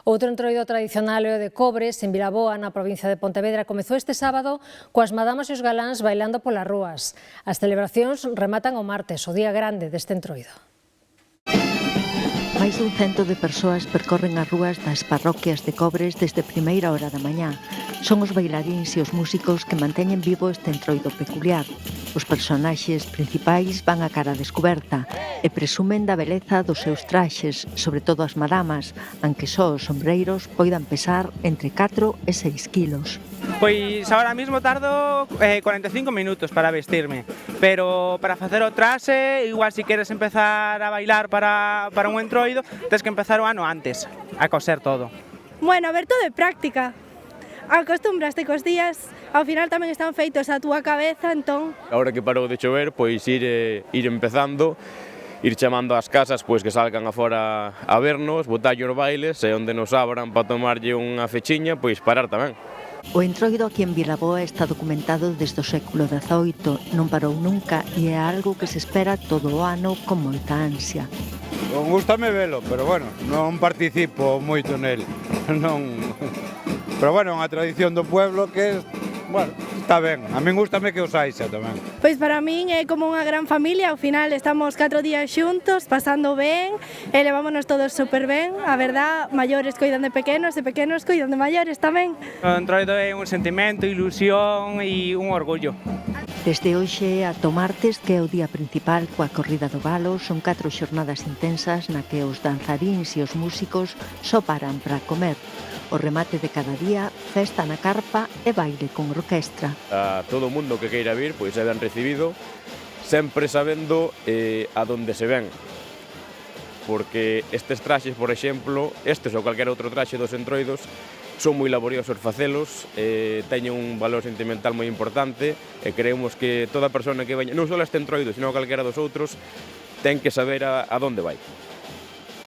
Outro entroido tradicional é o de Cobres, en Vilaboa, na provincia de Pontevedra, comezou este sábado coas madamas e os galáns bailando polas rúas. As celebracións rematan o martes, o día grande deste entroido. Máis dun cento de persoas percorren as rúas das parroquias de Cobres desde primeira hora da mañá. Son os bailaríns e os músicos que manteñen vivo este entroido peculiar. Os personaxes principais van a cara descoberta e presumen da beleza dos seus traxes, sobre todo as madamas, aunque só os sombreiros poidan pesar entre 4 e 6 quilos. Pois agora mesmo tardo 45 minutos para vestirme, pero para facer o traxe, igual se queres empezar a bailar para un entroido, tens que empezar o ano antes, a coser todo. Bueno, a ver, todo é práctica. Acostumbraste cos días, ao final tamén están feitos a túa cabeza, entón... Agora que parou de chover, pois ir empezando, ir chamando ás casas pois que salgan afora a vernos, botalle os bailes e onde nos abran para tomarlle unha fechiña, pois parar tamén. O entroido aquí en Vilaboa está documentado desde o século XVIII, non parou nunca e é algo que se espera todo o ano con moita ansia. Gústame velo, pero bueno, non participo moito nel, non... Pero bueno, é unha tradición do pueblo que, bueno, está ben. A min gústame que os haixa tamén. Pois para min é como unha gran familia, ao final estamos 4 días xuntos, pasando ben, e levámonos todos super ben. A verdad, maiores coidan de pequenos e pequenos coidan de maiores tamén. O entroido é un sentimento, ilusión e un orgullo. Desde hoxe ata o martes, que é o día principal coa corrida do galo, son 4 xornadas intensas na que os danzaríns e os músicos só paran para comer. O remate de cada día, festa na carpa e baile con orquestra. A todo o mundo que queira vir, pois é ben recibido, sempre sabendo a donde se ven. Porque estes traxes, por exemplo, estes ou calquera outro traxe dos entroidos, son moi laboriosos facelos, teñen un valor sentimental moi importante e creemos que toda persona que veña, non só este entroido, sino calquera dos outros, ten que saber a donde vai.